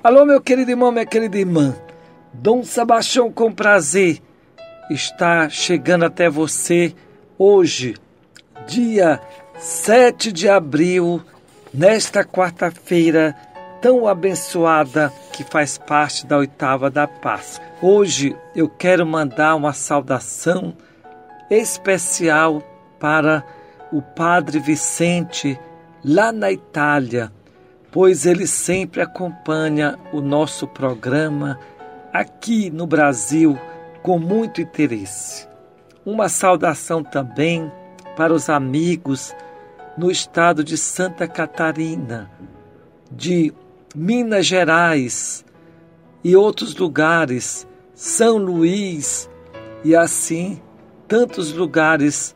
Alô, meu querido irmão, minha querida irmã. Dom Sebastião, com prazer, está chegando até você hoje, dia 7 de abril, nesta quarta-feira tão abençoada que faz parte da oitava da Páscoa. Hoje eu quero mandar uma saudação especial para o Padre Vicente, lá na Itália, pois ele sempre acompanha o nosso programa aqui no Brasil com muito interesse. Uma saudação também para os amigos no estado de Santa Catarina, de Minas Gerais e outros lugares, São Luís e assim tantos lugares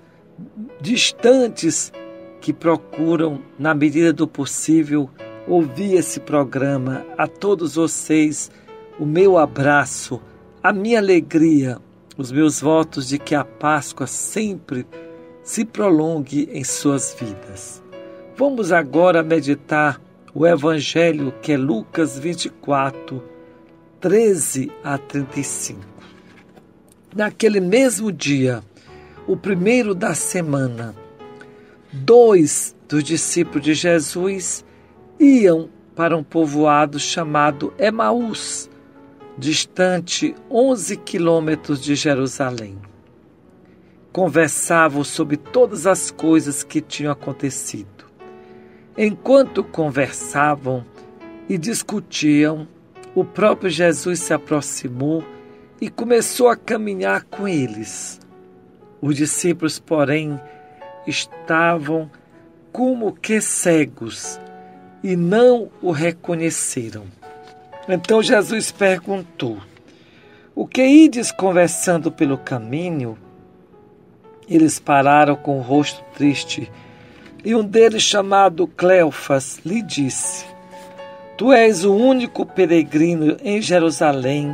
distantes que procuram, na medida do possível, ouvir esse programa. A todos vocês, o meu abraço, a minha alegria, os meus votos de que a Páscoa sempre se prolongue em suas vidas. Vamos agora meditar o Evangelho que é Lucas 24, 13 a 35. Naquele mesmo dia, o primeiro da semana, 2 dos discípulos de Jesus iam para um povoado chamado Emaús, distante 11 quilômetros de Jerusalém. Conversavam sobre todas as coisas que tinham acontecido. Enquanto conversavam e discutiam, o próprio Jesus se aproximou e começou a caminhar com eles. Os discípulos, porém, estavam como que cegos e não o reconheceram. Então Jesus perguntou: o que ides conversando pelo caminho? Eles pararam com o rosto triste, e um deles, chamado Cleofas, lhe disse: tu és o único peregrino em Jerusalém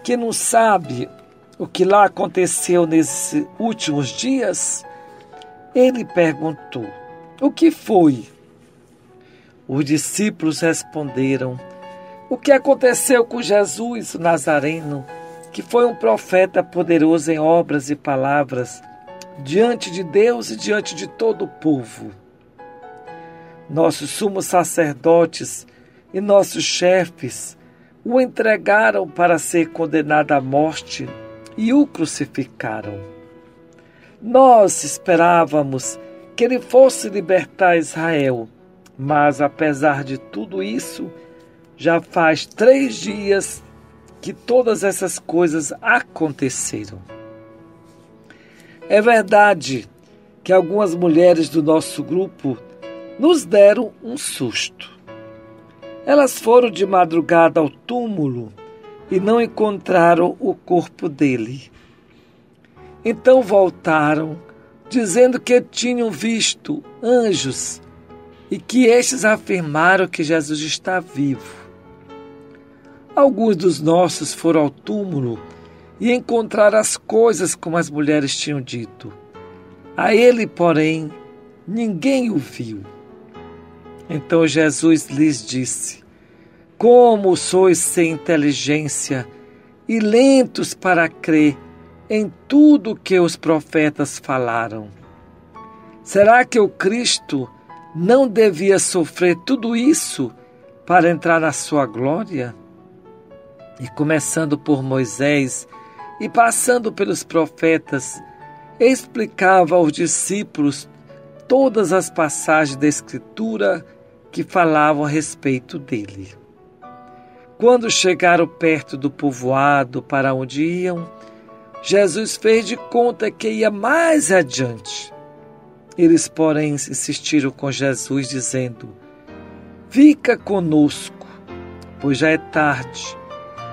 que não sabe o que lá aconteceu nesses últimos dias? Ele perguntou: o que foi? Os discípulos responderam: o que aconteceu com Jesus, o Nazareno, que foi um profeta poderoso em obras e palavras, diante de Deus e diante de todo o povo. Nossos sumos sacerdotes e nossos chefes o entregaram para ser condenado à morte e o crucificaram. Nós esperávamos que ele fosse libertar Israel, mas apesar de tudo isso, já faz 3 dias que todas essas coisas aconteceram. É verdade que algumas mulheres do nosso grupo nos deram um susto. Elas foram de madrugada ao túmulo e não encontraram o corpo dele. Então voltaram, dizendo que tinham visto anjos e que estes afirmaram que Jesus está vivo. Alguns dos nossos foram ao túmulo e encontraram as coisas como as mulheres tinham dito. A ele, porém, ninguém o viu. Então Jesus lhes disse: como sois sem inteligência e lentos para crer em tudo que os profetas falaram. Será que o Cristo não devia sofrer tudo isso para entrar na sua glória? E começando por Moisés e passando pelos profetas, explicava aos discípulos todas as passagens da Escritura que falavam a respeito dele. Quando chegaram perto do povoado para onde iam, Jesus fez de conta que ia mais adiante. Eles, porém, insistiram com Jesus, dizendo: fica conosco, pois já é tarde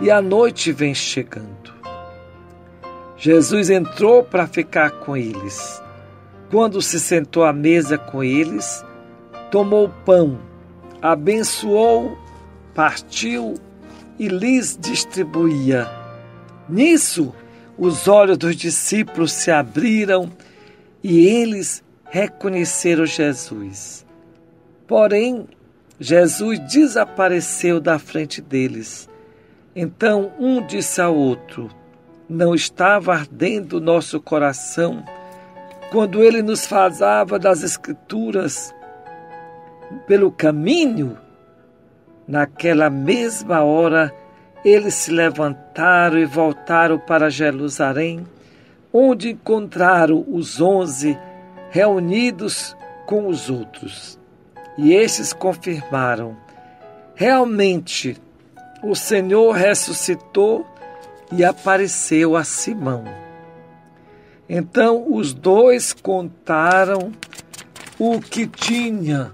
e a noite vem chegando. Jesus entrou para ficar com eles. Quando se sentou à mesa com eles, tomou o pão, abençoou, partiu e lhes distribuía. Nisso, os olhos dos discípulos se abriram e eles reconheceram Jesus. Porém, Jesus desapareceu da frente deles. Então um disse ao outro: não estava ardendo o nosso coração quando ele nos falava das Escrituras pelo caminho? Naquela mesma hora, eles se levantaram e voltaram para Jerusalém, onde encontraram os 11 reunidos com os outros. E estes confirmaram: realmente, o Senhor ressuscitou e apareceu a Simão. Então os dois contaram o que tinha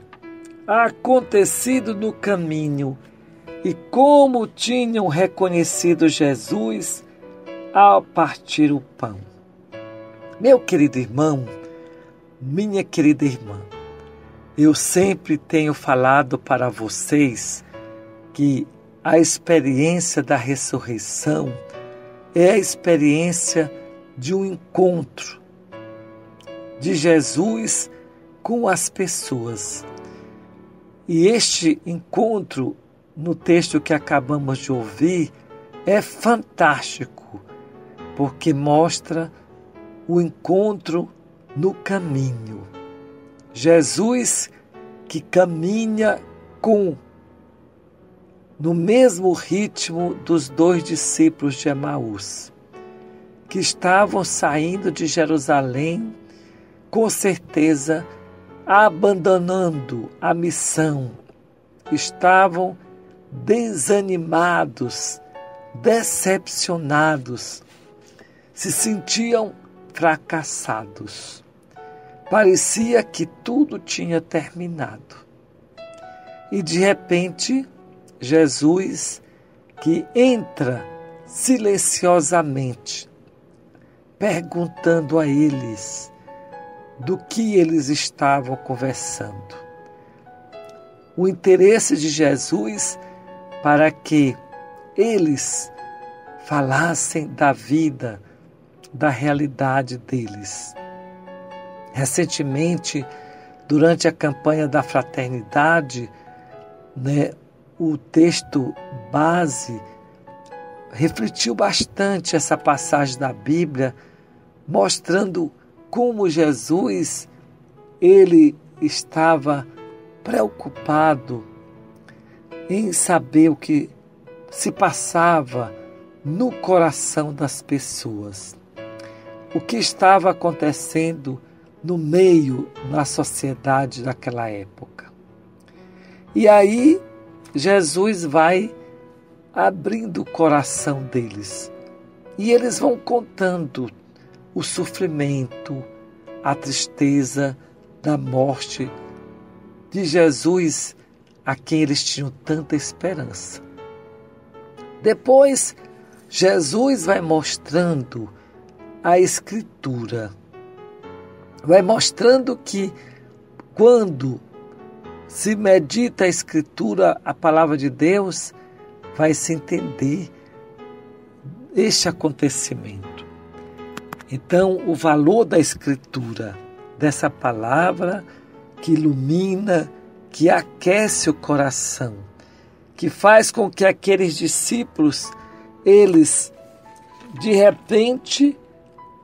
acontecido no caminho e como tinham reconhecido Jesus ao partir o pão. Meu querido irmão, minha querida irmã, eu sempre tenho falado para vocês que a experiência da ressurreição é a experiência de um encontro de Jesus com as pessoas. E este encontro, no texto que acabamos de ouvir, é fantástico, porque mostra o encontro no caminho. Jesus que caminha no mesmo ritmo dos 2 discípulos de Emaús, que estavam saindo de Jerusalém, com certeza abandonando a missão, estavam desanimados, decepcionados, se sentiam fracassados. Parecia que tudo tinha terminado. E de repente, Jesus, que entra silenciosamente, perguntando a eles do que eles estavam conversando. O interesse de Jesus para que eles falassem da vida, da realidade deles. Recentemente, durante a campanha da fraternidade, o texto base refletiu bastante essa passagem da Bíblia, mostrando como Jesus, ele estava preocupado em saber o que se passava no coração das pessoas, o que estava acontecendo no meio, na sociedade daquela época. E aí, Jesus vai abrindo o coração deles. E eles vão contando o sofrimento, a tristeza da morte de Jesus, a quem eles tinham tanta esperança. Depois, Jesus vai mostrando a Escritura. Vai mostrando que quando se medita a Escritura, a palavra de Deus, vai se entender este acontecimento. Então, o valor da Escritura, dessa palavra que ilumina, que aquece o coração, que faz com que aqueles discípulos, eles, de repente,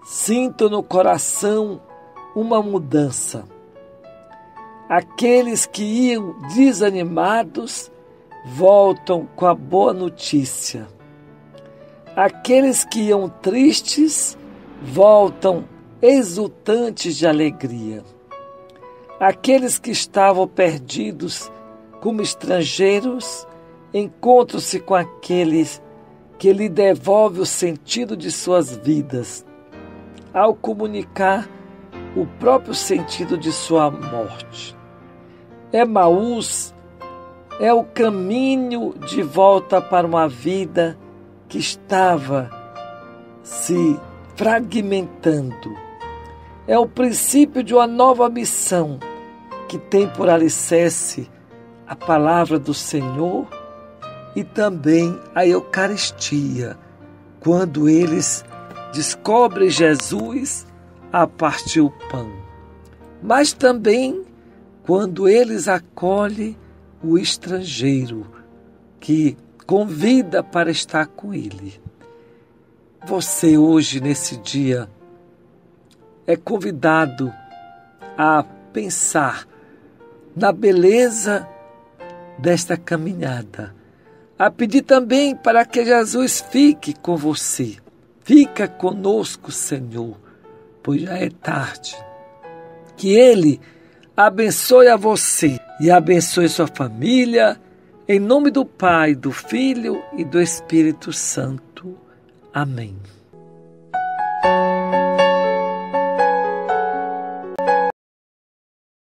sintam no coração uma mudança. Aqueles que iam desanimados voltam com a boa notícia. Aqueles que iam tristes voltam exultantes de alegria. Aqueles que estavam perdidos como estrangeiros encontram-se com aqueles que lhe devolve o sentido de suas vidas, ao comunicar o próprio sentido de sua morte. Emaús é o caminho de volta para uma vida que estava se fragmentando. É o princípio de uma nova missão que tem por alicerce a palavra do Senhor e também a Eucaristia, quando eles descobrem Jesus a partir o pão. Mas também quando eles acolhem o estrangeiro que convida para estar com Ele. Você hoje, nesse dia, é convidado a pensar na beleza desta caminhada, a pedir também para que Jesus fique com você. Fica conosco, Senhor, pois já é tarde. Que Ele abençoe a você e abençoe sua família, em nome do Pai, do Filho e do Espírito Santo. Amém.